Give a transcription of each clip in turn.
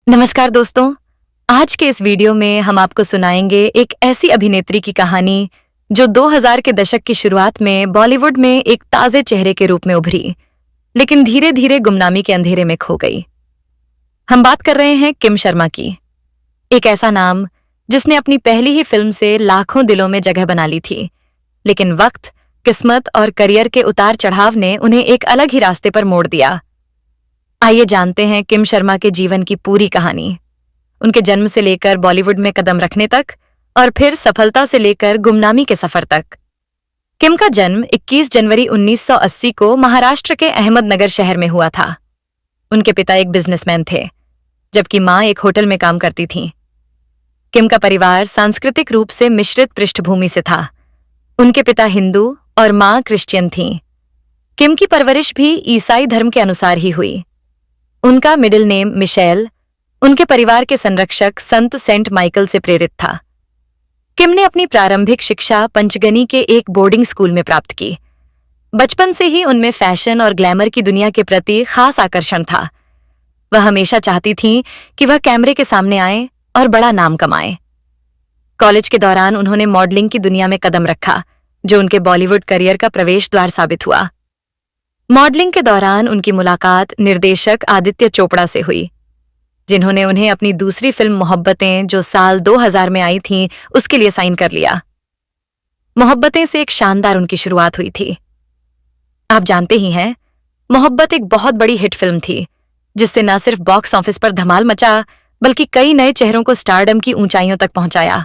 नमस्कार दोस्तों। आज के इस वीडियो में हम आपको सुनाएंगे एक ऐसी अभिनेत्री की कहानी जो 2000 के दशक की शुरुआत में बॉलीवुड में एक ताजे चेहरे के रूप में उभरी, लेकिन धीरे धीरे गुमनामी के अंधेरे में खो गई। हम बात कर रहे हैं किम शर्मा की। एक ऐसा नाम जिसने अपनी पहली ही फिल्म से लाखों दिलों में जगह बना ली थी, लेकिन वक्त, किस्मत और करियर के उतार चढ़ाव ने उन्हें एक अलग ही रास्ते पर मोड़ दिया। आइए जानते हैं किम शर्मा के जीवन की पूरी कहानी, उनके जन्म से लेकर बॉलीवुड में कदम रखने तक और फिर सफलता से लेकर गुमनामी के सफर तक। किम का जन्म 21 जनवरी 1980 को महाराष्ट्र के अहमदनगर शहर में हुआ था। उनके पिता एक बिजनेसमैन थे, जबकि मां एक होटल में काम करती थी। किम का परिवार सांस्कृतिक रूप से मिश्रित पृष्ठभूमि से था। उनके पिता हिंदू और मां क्रिश्चियन थीं। किम की परवरिश भी ईसाई धर्म के अनुसार ही हुई। उनका मिडिल नेम मिशेल उनके परिवार के संरक्षक संत सेंट माइकल से प्रेरित था। किम ने अपनी प्रारंभिक शिक्षा पंचगनी के एक बोर्डिंग स्कूल में प्राप्त की। बचपन से ही उनमें फैशन और ग्लैमर की दुनिया के प्रति खास आकर्षण था। वह हमेशा चाहती थीं कि वह कैमरे के सामने आए और बड़ा नाम कमाए। कॉलेज के दौरान उन्होंने मॉडलिंग की दुनिया में कदम रखा, जो उनके बॉलीवुड करियर का प्रवेश द्वार साबित हुआ। मॉडलिंग के दौरान उनकी मुलाकात निर्देशक आदित्य चोपड़ा से हुई, जिन्होंने उन्हें अपनी दूसरी फिल्म मोहब्बतें, जो साल 2000 में आई थी, उसके लिए साइन कर लिया। मोहब्बतें से एक शानदार उनकी शुरुआत हुई थी। आप जानते ही हैं, मोहब्बत एक बहुत बड़ी हिट फिल्म थी, जिससे न सिर्फ बॉक्स ऑफिस पर धमाल मचा, बल्कि कई नए चेहरों को स्टारडम की ऊंचाइयों तक पहुंचाया।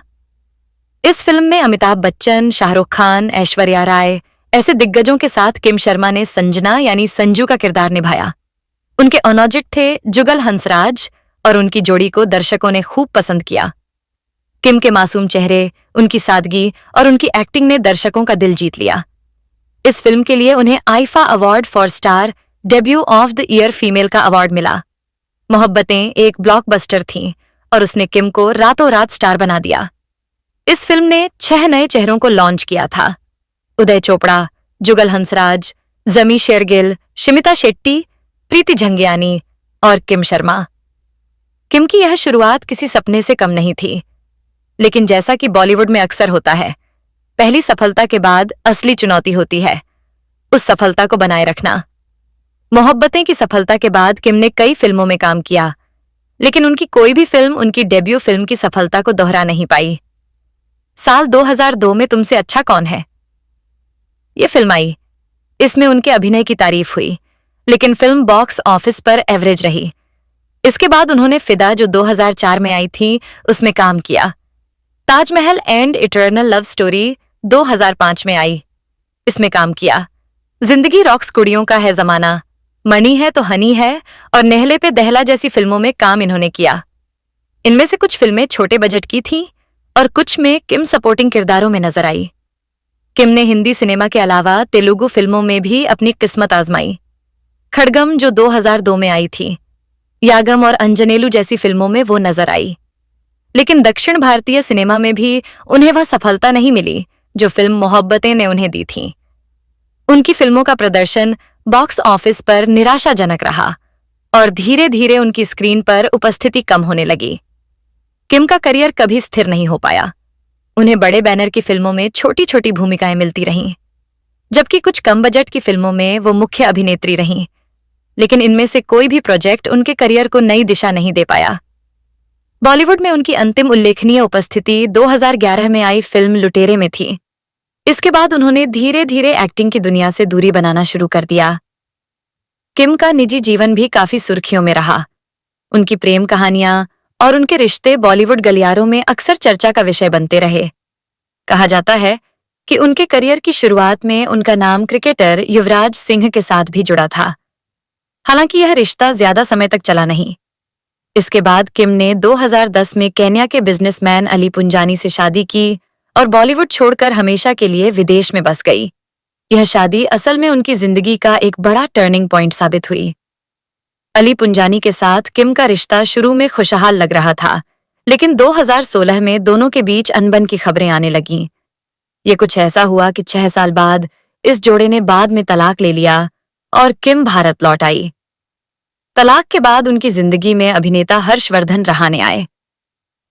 इस फिल्म में अमिताभ बच्चन, शाहरुख खान, ऐश्वर्या राय ऐसे दिग्गजों के साथ किम शर्मा ने संजना यानी संजू का किरदार निभाया। उनके ऑपोजिट थे जुगल हंसराज और उनकी जोड़ी को दर्शकों ने खूब पसंद किया। किम के मासूम चेहरे, उनकी सादगी और उनकी एक्टिंग ने दर्शकों का दिल जीत लिया। इस फिल्म के लिए उन्हें IIFA award for star debut of the year female का अवार्ड मिला। मोहब्बतें एक ब्लॉकबस्टर थी और उसने किम को रातों रात स्टार बना दिया। इस फिल्म ने 6 नए चेहरों को लॉन्च किया था: उदय चोपड़ा, जुगल हंसराज, जमी शेरगिल, शिमिता शेट्टी, प्रीति झंगियानी और किम शर्मा। किम की यह शुरुआत किसी सपने से कम नहीं थी, लेकिन जैसा कि बॉलीवुड में अक्सर होता है, पहली सफलता के बाद असली चुनौती होती है उस सफलता को बनाए रखना। मोहब्बतें की सफलता के बाद किम ने कई फिल्मों में काम किया, लेकिन उनकी कोई भी फिल्म उनकी डेब्यू फिल्म की सफलता को दोहरा नहीं पाई। साल 2002 में तुमसे अच्छा कौन है ये फिल्म आई। इसमें उनके अभिनय की तारीफ हुई, लेकिन फिल्म बॉक्स ऑफिस पर एवरेज रही। इसके बाद उन्होंने फिदा, जो 2004 में आई थी, उसमें काम किया। Taj Mahal and eternal love story 2005 में आई, इसमें काम किया। जिंदगी रॉक्स कुड़ियों का है जमाना, मनी है तो हनी है और नेहले पे दहला जैसी फिल्मों में काम इन्होंने किया। इनमें से कुछ फिल्में छोटे बजट की थीं और कुछ में किम सपोर्टिंग किरदारों में नजर आई। किम ने हिंदी सिनेमा के अलावा तेलुगु फिल्मों में भी अपनी किस्मत आजमाई। खड़गम, जो 2002 में आई थी, यागम और अंजनेलू जैसी फिल्मों में वो नजर आई। लेकिन दक्षिण भारतीय सिनेमा में भी उन्हें वह सफलता नहीं मिली जो फिल्म मोहब्बतें ने उन्हें दी थी। उनकी फिल्मों का प्रदर्शन बॉक्स ऑफिस पर निराशाजनक रहा और धीरे धीरे उनकी स्क्रीन पर उपस्थिति कम होने लगी। किम का करियर कभी स्थिर नहीं हो पाया। उन्हें बड़े बैनर की फिल्मों में छोटी छोटी भूमिकाएं मिलती रहीं, जबकि कुछ कम बजट की फिल्मों में वो मुख्य अभिनेत्री रहीं। लेकिन इनमें से कोई भी प्रोजेक्ट उनके करियर को नई दिशा नहीं दे पाया। बॉलीवुड में उनकी अंतिम उल्लेखनीय उपस्थिति 2011 में आई फिल्म लुटेरे में थी। इसके बाद उन्होंने धीरे धीरे एक्टिंग की दुनिया से दूरी बनाना शुरू कर दिया। किम का निजी जीवन भी काफी सुर्खियों में रहा। उनकी प्रेम कहानियां और उनके रिश्ते बॉलीवुड गलियारों में अक्सर चर्चा का विषय बनते रहे। कहा जाता है कि उनके करियर की शुरुआत में उनका नाम क्रिकेटर युवराज सिंह के साथ भी जुड़ा था। हालांकि यह रिश्ता ज्यादा समय तक चला नहीं। इसके बाद किम ने 2010 में केन्या के बिजनेसमैन अली पुंजानी से शादी की और बॉलीवुड छोड़कर हमेशा के लिए विदेश में बस गई। यह शादी असल में उनकी जिंदगी का एक बड़ा टर्निंग पॉइंट साबित हुई। अली पुंजानी के साथ किम का रिश्ता शुरू में खुशहाल लग रहा था, लेकिन 2016 में दोनों के बीच अनबन की खबरें आने लगीं। ये कुछ ऐसा हुआ कि 6 साल बाद इस जोड़े ने बाद में तलाक ले लिया और किम भारत लौट आई। तलाक के बाद उनकी जिंदगी में अभिनेता हर्षवर्धन रहाणे आए,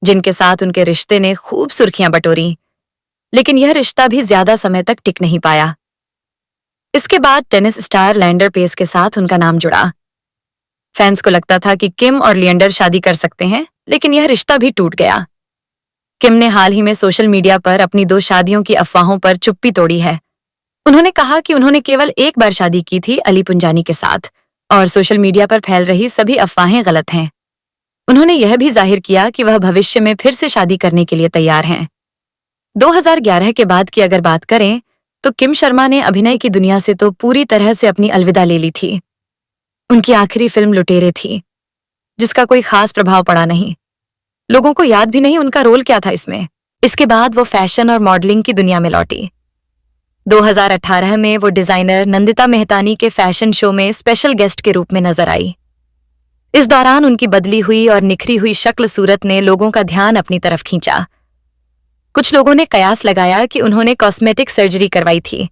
जिनके साथ उनके रिश्ते ने खूब सुर्खियां बटोरी, लेकिन यह रिश्ता भी ज्यादा समय तक टिक नहीं पाया। इसके बाद टेनिस स्टार लिएंडर पेस के साथ उनका नाम जुड़ा। फैंस को लगता था कि किम और लिएंडर शादी कर सकते हैं, लेकिन यह रिश्ता भी टूट गया। किम ने हाल ही में सोशल मीडिया पर अपनी 2 शादियों की अफवाहों पर चुप्पी तोड़ी है। उन्होंने कहा कि उन्होंने केवल एक बार शादी की थी अली पुंजानी के साथ, और सोशल मीडिया पर फैल रही सभी अफवाहें गलत हैं। उन्होंने यह भी जाहिर किया कि वह भविष्य में फिर से शादी करने के लिए तैयार हैं। 2011 के बाद की अगर बात करें तो किम शर्मा ने अभिनय की दुनिया से तो पूरी तरह से अपनी अलविदा ले ली थी। उनकी आखिरी फिल्म लुटेरे थी, जिसका कोई खास प्रभाव पड़ा नहीं। लोगों को याद भी नहीं उनका रोल क्या था इसमें। इसके बाद वो फैशन और मॉडलिंग की दुनिया में लौटी। 2018 में वो डिजाइनर नंदिता मेहतानी के फैशन शो में स्पेशल गेस्ट के रूप में नजर आई। इस दौरान उनकी बदली हुई और निखरी हुई शक्ल सूरत ने लोगों का ध्यान अपनी तरफ खींचा। कुछ लोगों ने कयास लगाया कि उन्होंने कॉस्मेटिक सर्जरी करवाई थी,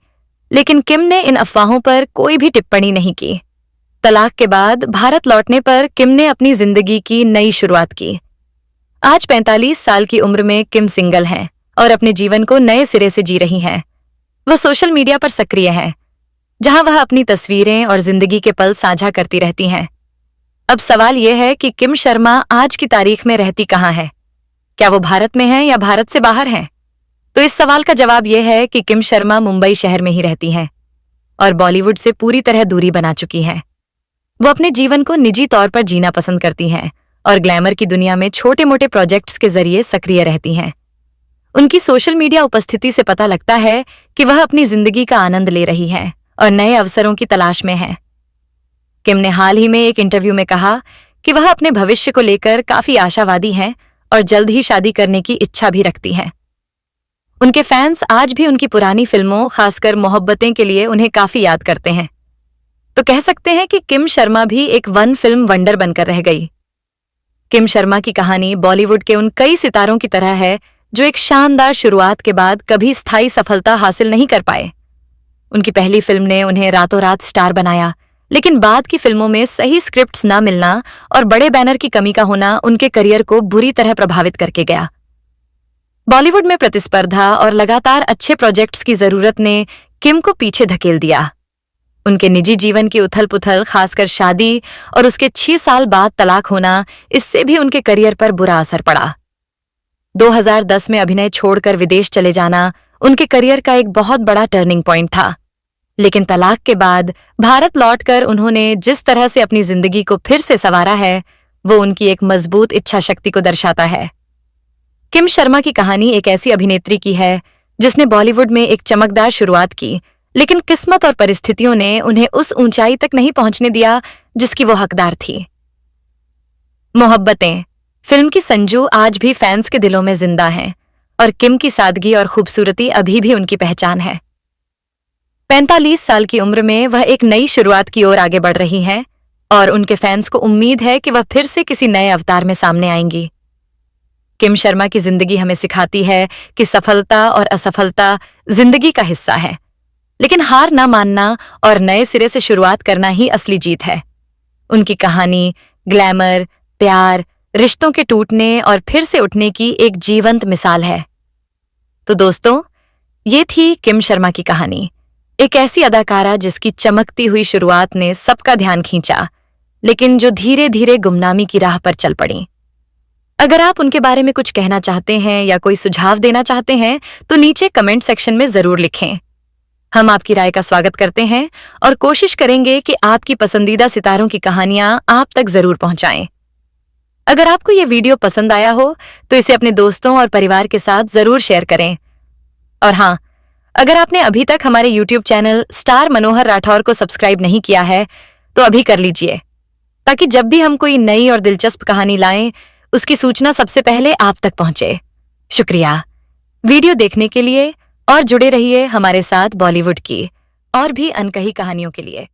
लेकिन किम ने इन अफवाहों पर कोई भी टिप्पणी नहीं की। तलाक के बाद भारत लौटने पर किम ने अपनी जिंदगी की नई शुरुआत की। आज 45 साल की उम्र में किम सिंगल हैं और अपने जीवन को नए सिरे से जी रही हैं। वह सोशल मीडिया पर सक्रिय है, जहां वह अपनी तस्वीरें और जिंदगी के पल साझा करती रहती हैं। अब सवाल यह है कि किम शर्मा आज की तारीख में रहती कहां है? क्या वो भारत में हैं या भारत से बाहर हैं? तो इस सवाल का जवाब यह है कि किम शर्मा मुंबई शहर में ही रहती हैं और बॉलीवुड से पूरी तरह दूरी बना चुकी हैं। वो अपने जीवन को निजी तौर पर जीना पसंद करती हैं और ग्लैमर की दुनिया में छोटे-मोटे प्रोजेक्ट्स के जरिए सक्रिय रहती हैं। उनकी सोशल मीडिया उपस्थिति से पता लगता है कि वह अपनी जिंदगी का आनंद ले रही हैं और नए अवसरों की तलाश में हैं। किम ने हाल ही में एक इंटरव्यू में कहा कि वह अपने भविष्य को लेकर काफी आशावादी हैं और जल्द ही शादी करने की इच्छा भी रखती हैं। उनके फैंस आज भी उनकी पुरानी फिल्मों, खासकर मोहब्बतें के लिए उन्हें काफी याद करते हैं। तो कह सकते हैं कि किम शर्मा भी एक वन फिल्म वंडर बनकर रह गई। किम शर्मा की कहानी बॉलीवुड के उन कई सितारों की तरह है जो एक शानदार शुरुआत के बाद कभी स्थायी सफलता हासिल नहीं कर पाए। उनकी पहली फिल्म ने उन्हें रातों रात स्टार बनाया, लेकिन बाद की फिल्मों में सही स्क्रिप्ट्स ना मिलना और बड़े बैनर की कमी का होना उनके करियर को बुरी तरह प्रभावित करके गया। बॉलीवुड में प्रतिस्पर्धा और लगातार अच्छे प्रोजेक्ट्स की जरूरत ने किम को पीछे धकेल दिया। उनके निजी जीवन की उथल-पुथल, खासकर शादी और उसके 6 साल बाद तलाक होना, इससे भी उनके करियर पर बुरा असर पड़ा। 2010 में अभिनय छोड़कर विदेश चले जाना उनके करियर का एक बहुत बड़ा टर्निंग पॉइंट था, लेकिन तलाक के बाद भारत लौटकर उन्होंने जिस तरह से अपनी जिंदगी को फिर से संवारा है, वो उनकी एक मजबूत इच्छा शक्ति को दर्शाता है। किम शर्मा की कहानी एक ऐसी अभिनेत्री की है जिसने बॉलीवुड में एक चमकदार शुरुआत की, लेकिन किस्मत और परिस्थितियों ने उन्हें उस ऊंचाई तक नहीं पहुंचने दिया जिसकी वो हकदार थी। मोहब्बतें फिल्म की संजू आज भी फैंस के दिलों में जिंदा हैं और किम की सादगी और खूबसूरती अभी भी उनकी पहचान है। 45 साल की उम्र में वह एक नई शुरुआत की ओर आगे बढ़ रही हैं और उनके फैंस को उम्मीद है कि वह फिर से किसी नए अवतार में सामने आएंगी। किम शर्मा की जिंदगी हमें सिखाती है कि सफलता और असफलता जिंदगी का हिस्सा है, लेकिन हार ना मानना और नए सिरे से शुरुआत करना ही असली जीत है। उनकी कहानी ग्लैमर, प्यार, रिश्तों के टूटने और फिर से उठने की एक जीवंत मिसाल है। तो दोस्तों, ये थी किम शर्मा की कहानी, एक ऐसी अदाकारा जिसकी चमकती हुई शुरुआत ने सबका ध्यान खींचा, लेकिन जो धीरे धीरे गुमनामी की राह पर चल पड़ी। अगर आप उनके बारे में कुछ कहना चाहते हैं या कोई सुझाव देना चाहते हैं तो नीचे कमेंट सेक्शन में जरूर लिखें। हम आपकी राय का स्वागत करते हैं और कोशिश करेंगे कि आपकी पसंदीदा सितारों की कहानियां आप तक जरूर पहुंचाएं। अगर आपको ये वीडियो पसंद आया हो तो इसे अपने दोस्तों और परिवार के साथ जरूर शेयर करें। और हाँ, अगर आपने अभी तक हमारे YouTube चैनल स्टार मनोहर राठौर को सब्सक्राइब नहीं किया है तो अभी कर लीजिए, ताकि जब भी हम कोई नई और दिलचस्प कहानी लाएं उसकी सूचना सबसे पहले आप तक पहुंचे। शुक्रिया वीडियो देखने के लिए और जुड़े रहिए हमारे साथ बॉलीवुड की और भी अनकही कहानियों के लिए।